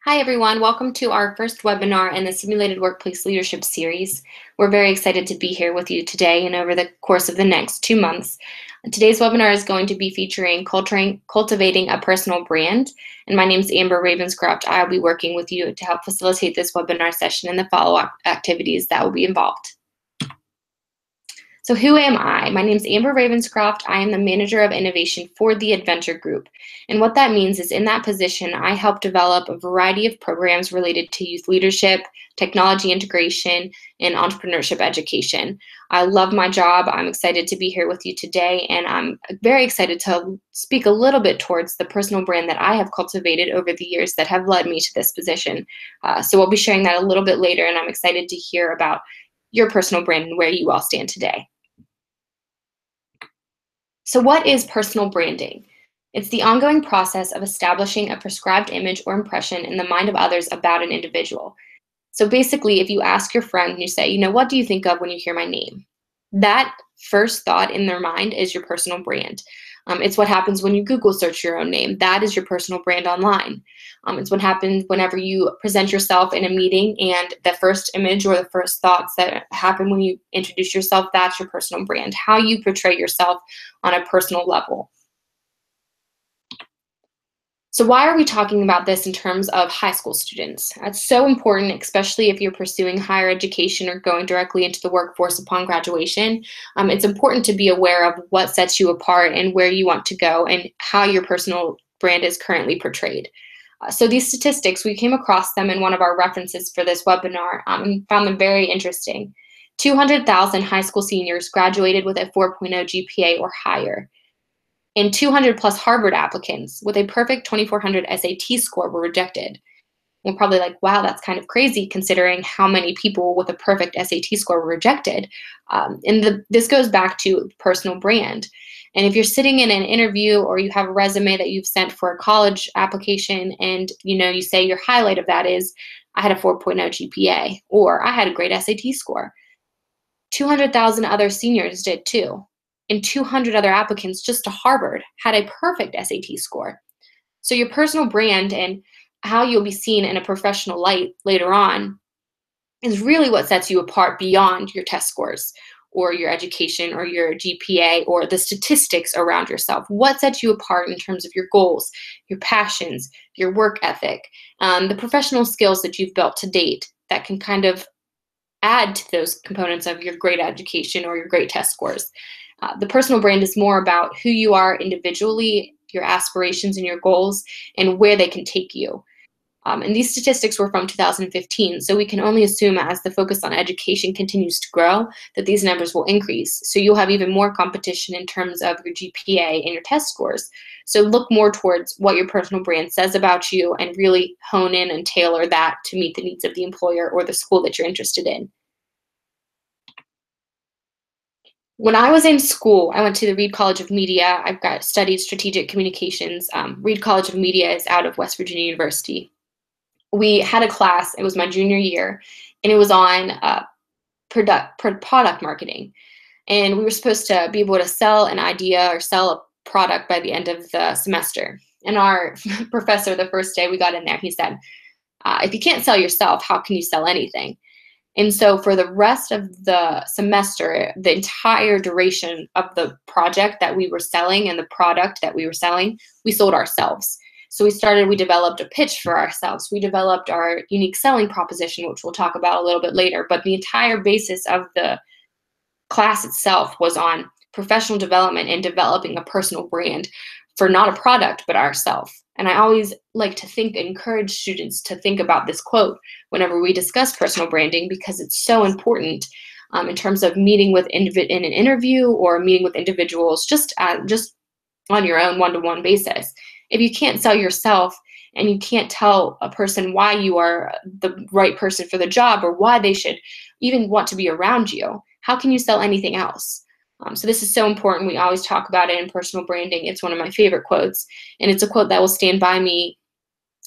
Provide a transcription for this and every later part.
Hi, everyone. Welcome to our first webinar in the Simulated Workplace Leadership series. We're very excited to be here with you today and over the course of the next 2 months. Today's webinar is going to be featuring cultivating a personal brand. And my name is Amber Ravenscroft. I'll be working with you to help facilitate this webinar session and the follow-up activities that will be involved. So who am I? My name is Amber Ravenscroft. I am the Manager of Innovation for the Adventure Group. And what that means is in that position, I help develop a variety of programs related to youth leadership, technology integration, and entrepreneurship education. I love my job. I'm excited to be here with you today, and I'm very excited to speak a little bit towards the personal brand that I have cultivated over the years that have led me to this position. So we'll be sharing that a little bit later, and I'm excited to hear about your personal brand and where you all stand today. So what is personal branding? It's the ongoing process of establishing a prescribed image or impression in the mind of others about an individual. So basically, if you ask your friend and you say, what do you think of when you hear my name? That first thought in their mind is your personal brand. It's what happens when you Google search your own name. That is your personal brand online. It's what happens whenever you present yourself in a meeting and the first image or the first thoughts that happen when you introduce yourself, that's your personal brand, how you portray yourself on a personal level. So why are we talking about this in terms of high school students? That's so important, especially if you're pursuing higher education or going directly into the workforce upon graduation. It's important to be aware of what sets you apart and where you want to go and how your personal brand is currently portrayed. So these statistics, we came across them in one of our references for this webinar and found them very interesting. 200,000 high school seniors graduated with a 4.0 GPA or higher. And 200 plus Harvard applicants with a perfect 2400 SAT score were rejected. We're probably like, wow, that's kind of crazy considering how many people with a perfect SAT score were rejected. This goes back to personal brand. And if you're sitting in an interview or you have a resume that you've sent for a college application and you say your highlight of that is, I had a 4.0 GPA or I had a great SAT score. 200,000 other seniors did too. And 200 other applicants just to Harvard had a perfect SAT score. So your personal brand and how you'll be seen in a professional light later on is really what sets you apart beyond your test scores or your education or your GPA or the statistics around yourself. What sets you apart in terms of your goals, your passions, your work ethic, the professional skills that you've built to date that can kind of add to those components of your great education or your great test scores. The personal brand is more about who you are individually, your aspirations and your goals, and where they can take you. And these statistics were from 2015, so we can only assume as the focus on education continues to grow that these numbers will increase. So you'll have even more competition in terms of your GPA and your test scores. So look more towards what your personal brand says about you and really hone in and tailor that to meet the needs of the employer or the school that you're interested in. When I was in school, I went to the Reed College of Media. Studied strategic communications. Reed College of Media is out of West Virginia University. We had a class, it was my junior year, and it was on product marketing. And we were supposed to be able to sell an idea or sell a product by the end of the semester. And our professor, the first day we got in there, he said, if you can't sell yourself, how can you sell anything? And so for the rest of the semester, the entire duration of the project that we were selling and the product that we were selling, we sold ourselves. So we developed a pitch for ourselves. We developed our unique selling proposition, which we'll talk about a little bit later. But the entire basis of the class itself was on professional development and developing a personal brand for not a product, but ourselves. And I always like to encourage students to think about this quote whenever we discuss personal branding, because it's so important in terms of meeting with in an interview or meeting with individuals just on your own one-to-one basis. If you can't sell yourself and you can't tell a person why you are the right person for the job or why they should even want to be around you, how can you sell anything else? So this is so important. We always talk about it in personal branding. It's one of my favorite quotes, and it's a quote that will stand by me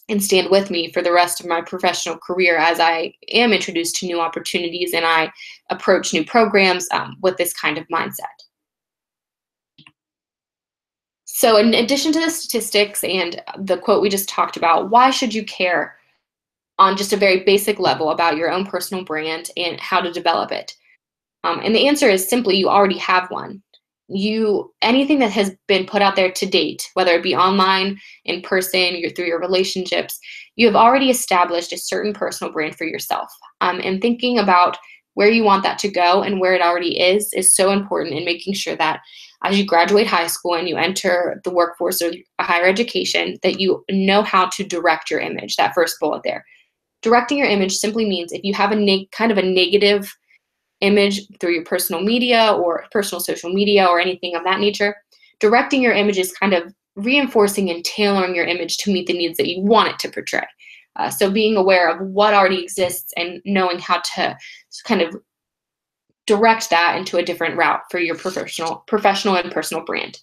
and stand with me for the rest of my professional career as I am introduced to new opportunities and I approach new programs with this kind of mindset. So in addition to the statistics and the quote we just talked about, why should you care on just a very basic level about your own personal brand and how to develop it? And the answer is simply you already have one. Anything that has been put out there to date, whether it be online, in person, through your relationships, you have already established a certain personal brand for yourself. And thinking about where you want that to go and where it already is so important in making sure that as you graduate high school and you enter the workforce or higher education, that you know how to direct your image. That first bullet there. Directing your image simply means if you have kind of a negative image through your personal media or personal social media or anything of that nature, directing your image is kind of reinforcing and tailoring your image to meet the needs that you want it to portray. So being aware of what already exists and knowing how to kind of direct that into a different route for your professional and personal brand.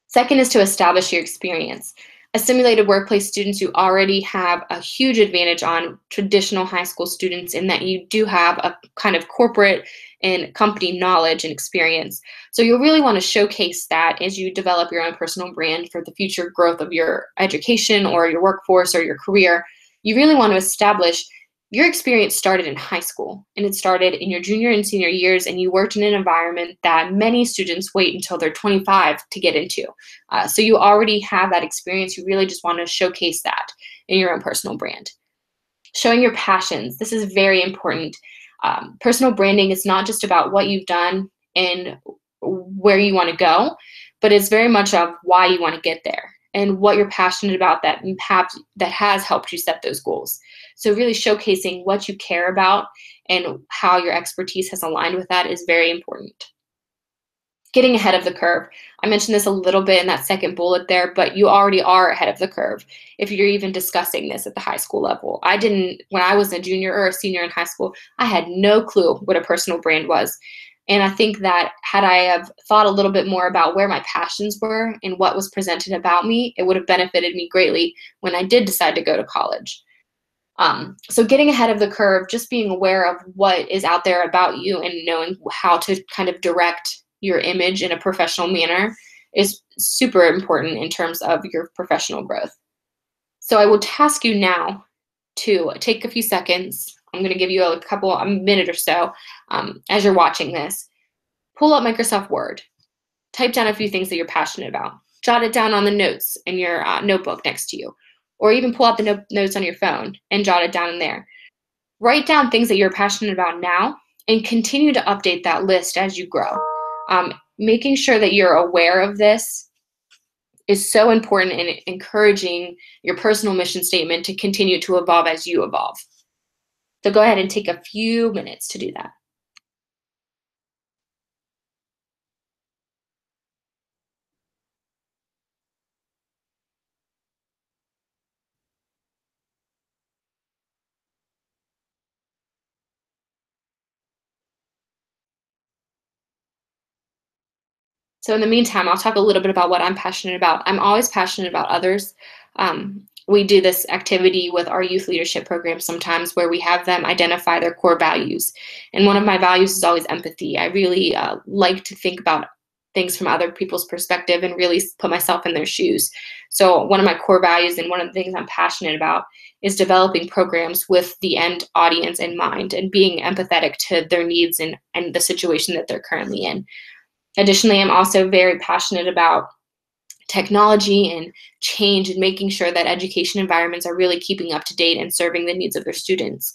Second is to establish your experience. As simulated workplace students, you already have a huge advantage on traditional high school students in that you do have a kind of corporate and company knowledge and experience. So you'll really want to showcase that as you develop your own personal brand for the future growth of your education or your workforce or your career. You really want to establish your experience started in high school, and it started in your junior and senior years, and you worked in an environment that many students wait until they're 25 to get into. So you already have that experience. You really just want to showcase that in your own personal brand. Showing your passions. This is very important. Personal branding is not just about what you've done and where you want to go, but it's very much of why you want to get there and what you're passionate about that has helped you set those goals. So really showcasing what you care about and how your expertise has aligned with that is very important. Getting ahead of the curve. I mentioned this a little bit in that second bullet there, but you already are ahead of the curve if you're even discussing this at the high school level. When I was a junior or a senior in high school, I had no clue what a personal brand was. And I think that had I have thought a little bit more about where my passions were and what was presented about me, it would have benefited me greatly when I did decide to go to college. So getting ahead of the curve, just being aware of what is out there about you and knowing how to kind of direct your image in a professional manner is super important in terms of your professional growth. So I will task you now to take a few seconds. I'm going to give you a minute or so as you're watching this. Pull up Microsoft Word. Type down a few things that you're passionate about. Jot it down on the notes in your notebook next to you. Or even pull out the notes on your phone and jot it down in there. Write down things that you're passionate about now and continue to update that list as you grow. Making sure that you're aware of this is so important in encouraging your personal mission statement to continue to evolve as you evolve. So go ahead and take a few minutes to do that. So in the meantime, I'll talk a little bit about what I'm passionate about. I'm always passionate about others. We do this activity with our youth leadership program sometimes where we have them identify their core values. And one of my values is always empathy. I really like to think about things from other people's perspective and really put myself in their shoes. So one of my core values and one of the things I'm passionate about is developing programs with the end audience in mind and being empathetic to their needs and the situation that they're currently in. Additionally, I'm also very passionate about technology and change and making sure that education environments are really keeping up to date and serving the needs of their students.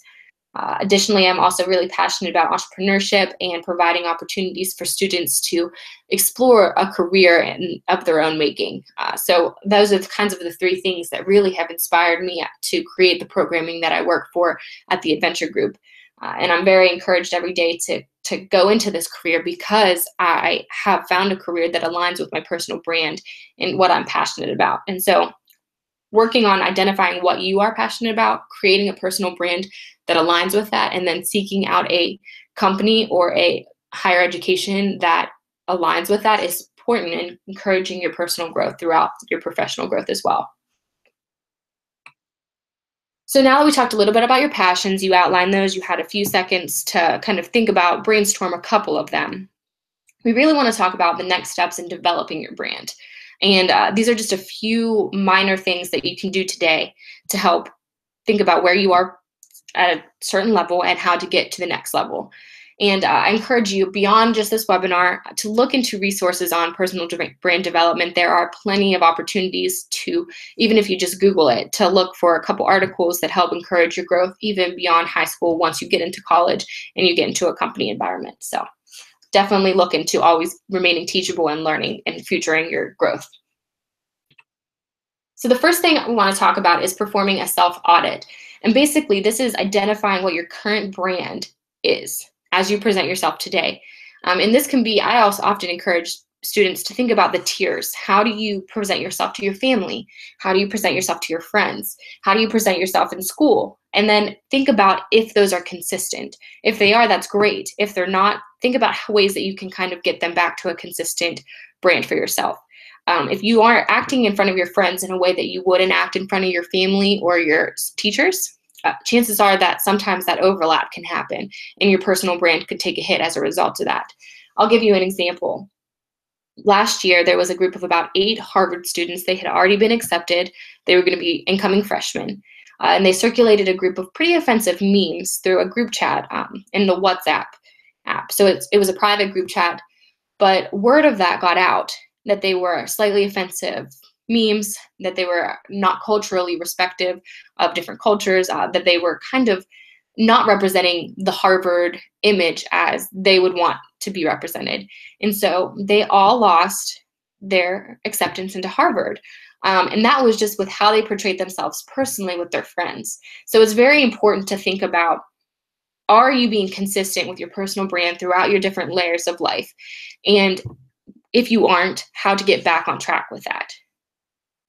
Additionally, I'm also really passionate about entrepreneurship and providing opportunities for students to explore a career of their own making. So those are the kinds of the three things that really have inspired me to create the programming that I work for at the Adventure Group. And I'm very encouraged every day to go into this career because I have found a career that aligns with my personal brand and what I'm passionate about. And so working on identifying what you are passionate about, creating a personal brand that aligns with that, and then seeking out a company or a higher education that aligns with that is important in encouraging your personal growth throughout your professional growth as well. So now that we talked a little bit about your passions, you outlined those, you had a few seconds to kind of think about, brainstorm a couple of them. We really want to talk about the next steps in developing your brand. And these are just a few minor things that you can do today to help think about where you are at a certain level and how to get to the next level. And I encourage you, beyond just this webinar, to look into resources on personal brand development. There are plenty of opportunities to, even if you just Google it, to look for a couple articles that help encourage your growth even beyond high school once you get into college and you get into a company environment. So definitely look into always remaining teachable and learning and futuring your growth. So the first thing we want to talk about is performing a self-audit. And basically, this is identifying what your current brand is as you present yourself today. And this can be, I also often encourage students to think about the tiers. How do you present yourself to your family? How do you present yourself to your friends? How do you present yourself in school? And then think about if those are consistent. If they are, that's great. If they're not, think about ways that you can kind of get them back to a consistent brand for yourself. If you are acting in front of your friends in a way that you wouldn't act in front of your family or your teachers, chances are that sometimes that overlap can happen and your personal brand could take a hit as a result of that. I'll give you an example. Last year, there was a group of about 8 Harvard students. They had already been accepted. They were going to be incoming freshmen. And they circulated a group of pretty offensive memes through a group chat in the WhatsApp app. So it was a private group chat, but word of that got out that they were slightly offensive memes, that they were not culturally respective of different cultures, that they were kind of not representing the Harvard image as they would want to be represented. And so they all lost their acceptance into Harvard. And that was just with how they portrayed themselves personally with their friends. So it's very important to think about, are you being consistent with your personal brand throughout your different layers of life? And if you aren't, how to get back on track with that.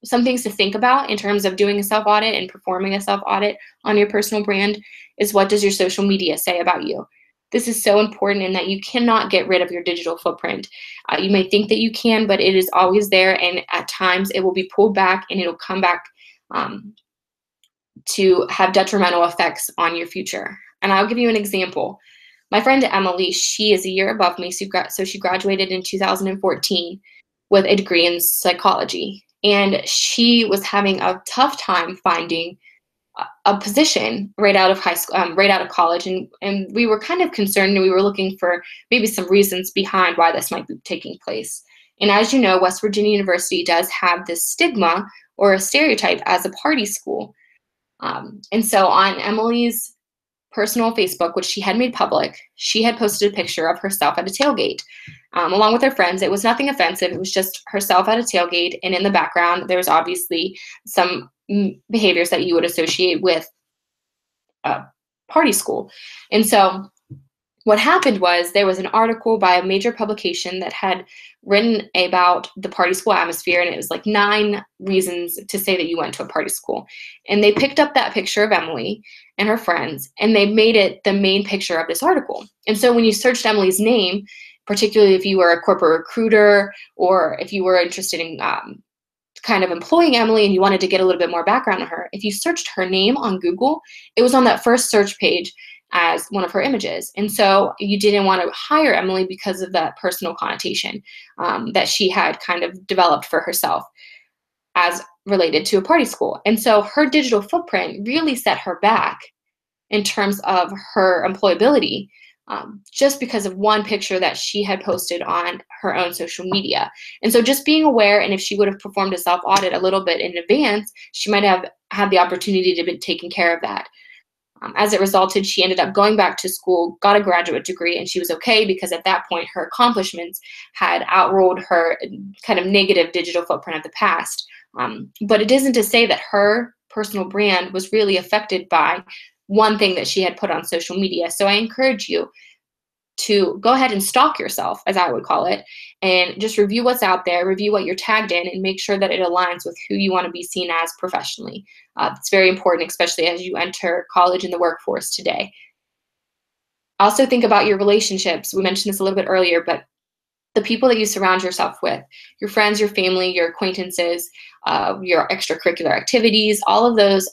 Some things to think about in terms of doing a self-audit and performing a self-audit on your personal brand is, what does your social media say about you? This is so important in that you cannot get rid of your digital footprint. You may think that you can, but it is always there, and at times it will be pulled back and it'll come back to have detrimental effects on your future. And I'll give you an example. My friend Emily, she is a year above me, so she graduated in 2014 with a degree in psychology. And she was having a tough time finding a position right out of high school, right out of college. And we were kind of concerned, and we were looking for maybe some reasons behind why this might be taking place. And as you know, West Virginia University does have this stigma or a stereotype as a party school. And so on Emily's personal Facebook, which she had made public, she had posted a picture of herself at a tailgate along with her friends. It was nothing offensive. It was just herself at a tailgate. And in the background, there was obviously some behaviors that you would associate with a party school. And so what happened was, there was an article by a major publication that had written about the party school atmosphere, and it was like 9 reasons to say that you went to a party school. And they picked up that picture of Emily and her friends, and they made it the main picture of this article. And so when you searched Emily's name, particularly if you were a corporate recruiter or if you were interested in kind of employing Emily and you wanted to get a little bit more background on her, if you searched her name on Google, it was on that first search page as one of her images. And so you didn't want to hire Emily because of that personal connotation that she had kind of developed for herself as related to a party school. And so her digital footprint really set her back in terms of her employability, just because of one picture that she had posted on her own social media. And so just being aware, and if she would have performed a self-audit a little bit in advance, she might have had the opportunity to be taken care of that. As it resulted, she ended up going back to school, got a graduate degree, and she was okay because at that point her accomplishments had outrolled her kind of negative digital footprint of the past. But it isn't to say that her personal brand was really affected by one thing that she had put on social media. So I encourage you to go ahead and stalk yourself, as I would call it, and just review what's out there, review what you're tagged in, and make sure that it aligns with who you want to be seen as professionally. It's very important, especially as you enter college and the workforce today. Also think about your relationships. We mentioned this a little bit earlier, but the people that you surround yourself with, your friends, your family, your acquaintances, your extracurricular activities, all of those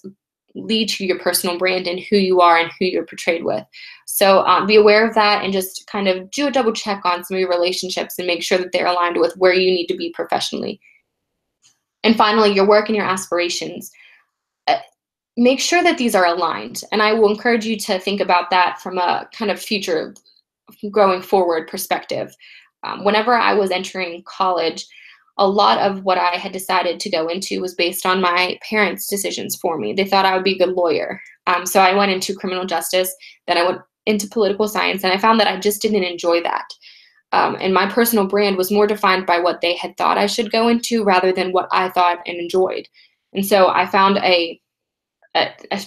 lead to your personal brand and who you are and who you're portrayed with. So be aware of that and just kind of do a double check on some of your relationships and make sure that they're aligned with where you need to be professionally. And finally, your work and your aspirations. make sure that these are aligned. And I will encourage you to think about that from a kind of future growing forward perspective. Whenever I was entering college, a lot of what I had decided to go into was based on my parents' decisions for me. They thought I would be a good lawyer. So I went into criminal justice, then I went into political science, and I found that I just didn't enjoy that. And my personal brand was more defined by what they had thought I should go into rather than what I thought and enjoyed. And so I found a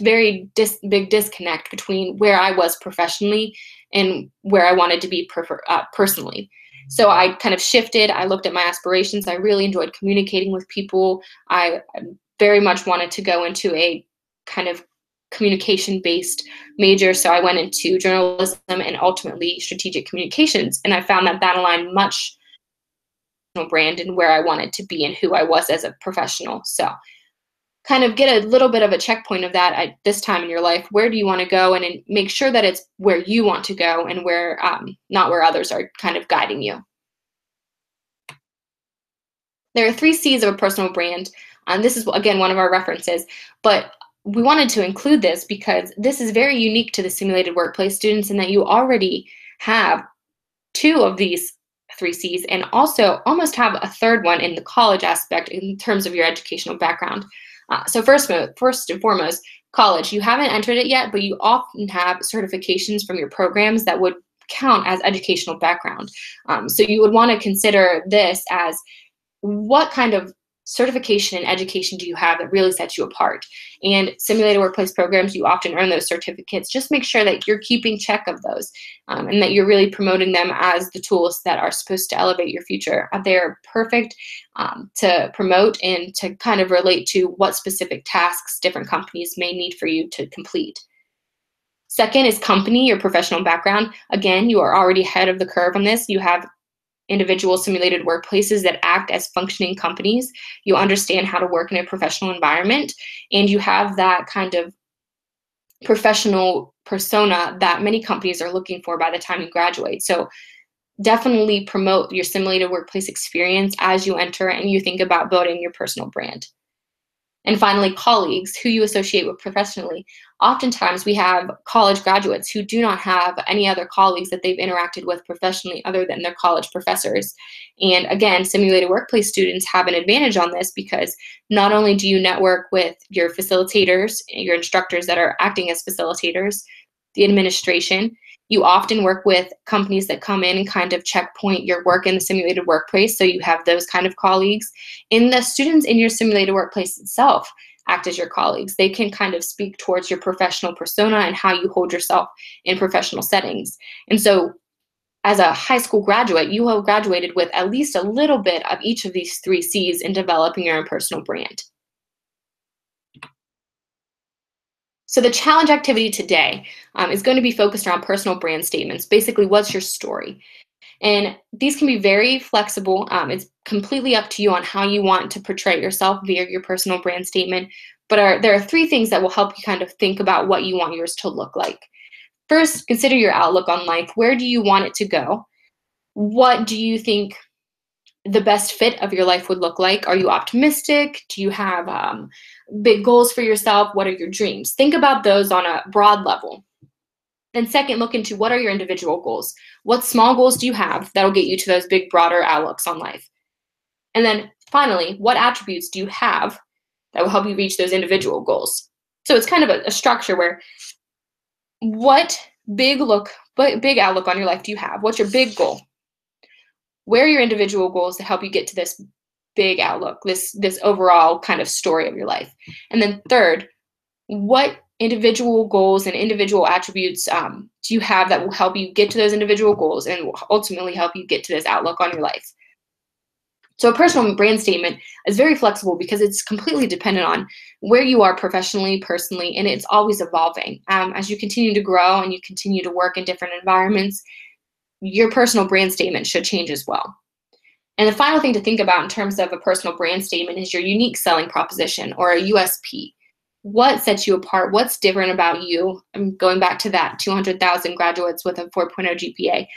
very big disconnect between where I was professionally and where I wanted to be personally. So I kind of shifted. I looked at my aspirations. I really enjoyed communicating with people. I very much wanted to go into a kind of communication-based major. So I went into journalism and ultimately strategic communications. And I found that that aligned much brand and where I wanted to be and who I was as a professional. So kind of get a little bit of a checkpoint of that at this time in your life. Where do you want to go? And make sure that it's where you want to go and where not where others are kind of guiding you. There are 3 C's of a personal brand. This is, again, one of our references, but we wanted to include this because this is very unique to the simulated workplace students in that you already have 2 of these 3 C's and also almost have a third one in the college aspect in terms of your educational background. So first and foremost, college. You haven't entered it yet, but you often have certifications from your programs that would count as educational background. So you would want to consider this as what kind of certification and education do you have that really sets you apart? And simulated workplace programs, you often earn those certificates. Just make sure that you're keeping check of those and that you're really promoting them as the tools that are supposed to elevate your future. They're perfect to promote and to kind of relate to what specific tasks different companies may need for you to complete. Second is company or professional background. Again, you are already ahead of the curve on this. You have individual simulated workplaces that act as functioning companies. You understand how to work in a professional environment, and you have that kind of professional persona that many companies are looking for by the time you graduate. So definitely promote your simulated workplace experience as you enter and you think about building your personal brand. And finally, colleagues who you associate with professionally. Oftentimes, we have college graduates who do not have any other colleagues that they've interacted with professionally other than their college professors. And again, simulated workplace students have an advantage on this because not only do you network with your facilitators, your instructors that are acting as facilitators, the administration, you often work with companies that come in and kind of checkpoint your work in the simulated workplace, so you have those kind of colleagues. And the students in your simulated workplace itself act as your colleagues. They can kind of speak towards your professional persona and how you hold yourself in professional settings. And so as a high school graduate, you have graduated with at least a little bit of each of these 3 C's in developing your own personal brand. So the challenge activity today is going to be focused around personal brand statements. Basically, what's your story? And these can be very flexible. It's completely up to you on how you want to portray yourself via your personal brand statement. But there are 3 things that will help you kind of think about what you want yours to look like. First, consider your outlook on life. Where do you want it to go? What do you think the best fit of your life would look like? Are you optimistic? Do you have big goals for yourself? What are your dreams? Think about those on a broad level. Then second, look into what are your individual goals? What small goals do you have that'll get you to those big, broader outlooks on life? And then finally, what attributes do you have that will help you reach those individual goals? So it's kind of a structure where what big outlook on your life do you have? What's your big goal? Where are your individual goals to help you get to this big outlook, this overall kind of story of your life? And then third, what individual goals and individual attributes do you have that will help you get to those individual goals and will ultimately help you get to this outlook on your life? So a personal brand statement is very flexible because it's completely dependent on where you are professionally, personally, and it's always evolving. As you continue to grow and you continue to work in different environments, your personal brand statement should change as well. And the final thing to think about in terms of a personal brand statement is your unique selling proposition, or a USP. What sets you apart? What's different about you? I'm going back to that 200,000 graduates with a 4.0 GPA.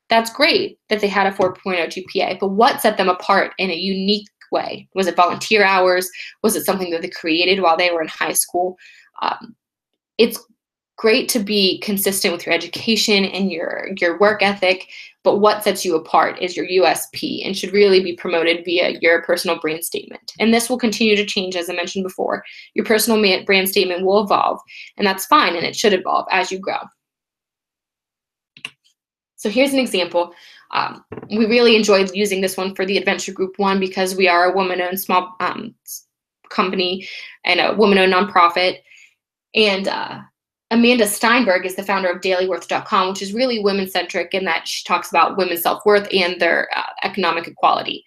That's great that they had a 4.0 GPA, but what set them apart in a unique way? Was it volunteer hours? Was it something that they created while they were in high school? It's great to be consistent with your education and your work ethic, but what sets you apart is your USP and should really be promoted via your personal brand statement. And this will continue to change, as I mentioned before. Your personal brand statement will evolve, and that's fine, and it should evolve as you grow. So here's an example. We really enjoyed using this one for the Adventure Group one because we are a woman-owned small company and a woman-owned nonprofit. And Amanda Steinberg is the founder of dailyworth.com, which is really women-centric in that she talks about women's self-worth and their economic equality.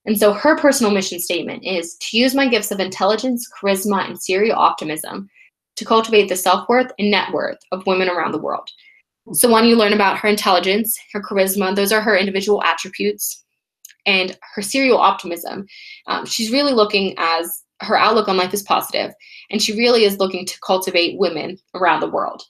And so her personal mission statement is to use my gifts of intelligence, charisma, and serial optimism to cultivate the self-worth and net worth of women around the world. So when you learn about her intelligence, her charisma, those are her individual attributes, and her serial optimism, she's really looking as her outlook on life is positive, and she really is looking to cultivate women around the world.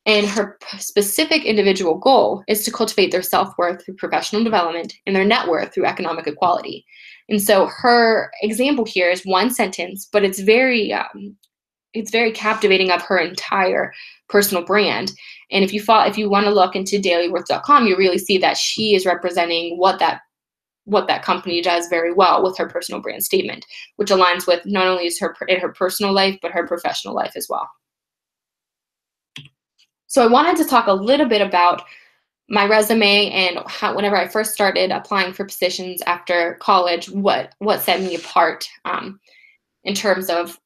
And her specific individual goal is to cultivate their self-worth through professional development and their net worth through economic equality. And so her example here is one sentence, but it's very captivating of her entire personal brand. And if you want to look into dailyworth.com, you really see that she is representing what that company does very well with her personal brand statement, which aligns with not only is her personal life, but her professional life as well. So I wanted to talk a little bit about my resume and how, whenever I first started applying for positions after college, what set me apart in terms of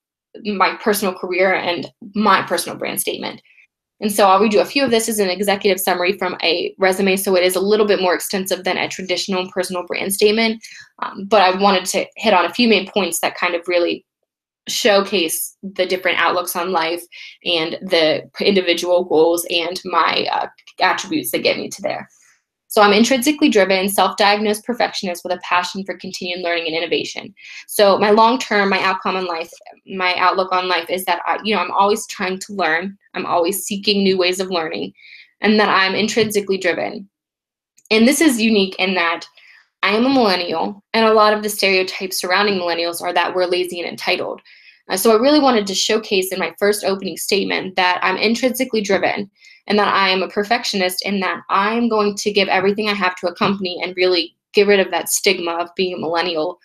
my personal career and my personal brand statement. And so I'll read you a few of this as an executive summary from a resume, so it is a little bit more extensive than a traditional personal brand statement. But I wanted to hit on a few main points that kind of really showcase the different outlooks on life and the individual goals and my attributes that get me to there. So I'm intrinsically driven, self-diagnosed perfectionist with a passion for continued learning and innovation. So my long-term, my outcome in life, my outlook on life is that I'm always trying to learn. I'm always seeking new ways of learning, and that I'm intrinsically driven. And this is unique in that I am a millennial, and a lot of the stereotypes surrounding millennials are that we're lazy and entitled. So I really wanted to showcase in my first opening statement that I'm intrinsically driven and that I am a perfectionist and that I'm going to give everything I have to a company and really get rid of that stigma of being a millennial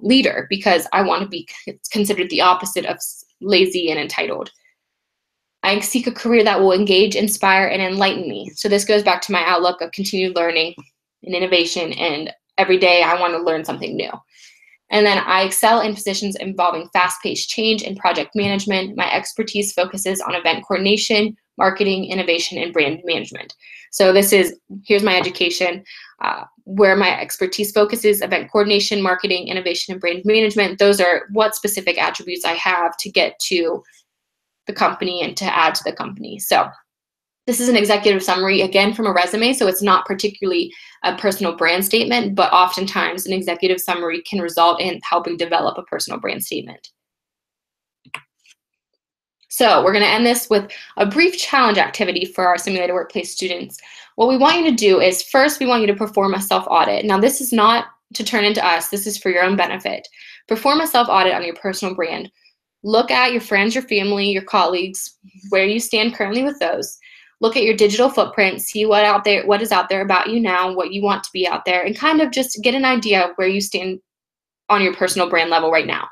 leader, because I want to be considered the opposite of lazy and entitled. I seek a career that will engage, inspire, and enlighten me. So this goes back to my outlook of continued learning and innovation, and every day I want to learn something new. And then I excel in positions involving fast-paced change and project management. My expertise focuses on event coordination, marketing, innovation, and brand management. So here's my education, where my expertise focuses: event coordination, marketing, innovation, and brand management. Those are what specific attributes I have to get to the company and to add to the company. So this is an executive summary, again, from a resume, so it's not particularly a personal brand statement, but oftentimes an executive summary can result in helping develop a personal brand statement. So we're going to end this with a brief challenge activity for our simulated workplace students. What we want you to do is, first, we want you to perform a self-audit. Now, this is not to turn into us. This is for your own benefit. Perform a self-audit on your personal brand. Look at your friends, your family, your colleagues, where you stand currently with those. Look at your digital footprint, see what is out there about you now, what you want to be out there, and kind of just get an idea of where you stand on your personal brand level right now.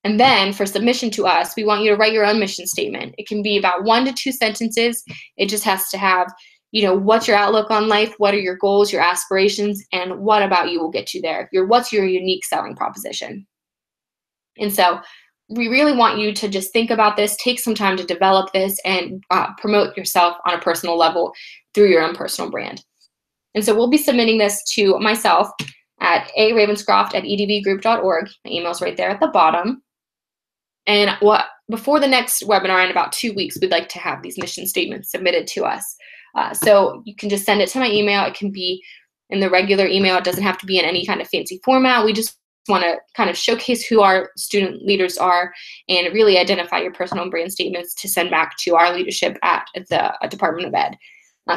And then for submission to us, we want you to write your own mission statement. It can be about 1 to 2 sentences. It just has to have, what's your outlook on life, what are your goals, your aspirations, and what about you will get you there. What's your unique selling proposition? And so we really want you to just think about this, take some time to develop this, and promote yourself on a personal level through your own personal brand. And so we'll be submitting this to myself at aravenscroft@edvgroup.org. My email's right there at the bottom. And before the next webinar in about 2 weeks, we'd like to have these mission statements submitted to us. So you can just send it to my email. It can be in the regular email. It doesn't have to be in any kind of fancy format. We just want to kind of showcase who our student leaders are and really identify your personal brand statements to send back to our leadership at the Department of Ed.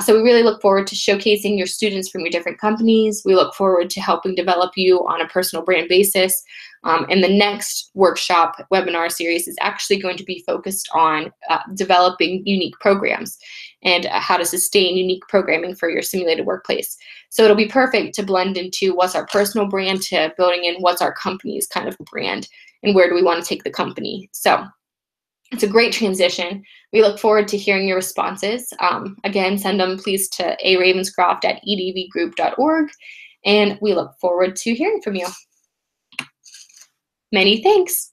So we really look forward to showcasing your students from your different companies. We look forward to helping develop you on a personal brand basis. And the next workshop webinar series is actually going to be focused on developing unique programs and how to sustain unique programming for your simulated workplace. So it'll be perfect to blend into what's our personal brand to building in what's our company's kind of brand and where do we want to take the company. So it's a great transition. We look forward to hearing your responses. Again, send them please to aravenscroft@edvgroup.org, and we look forward to hearing from you. Many thanks.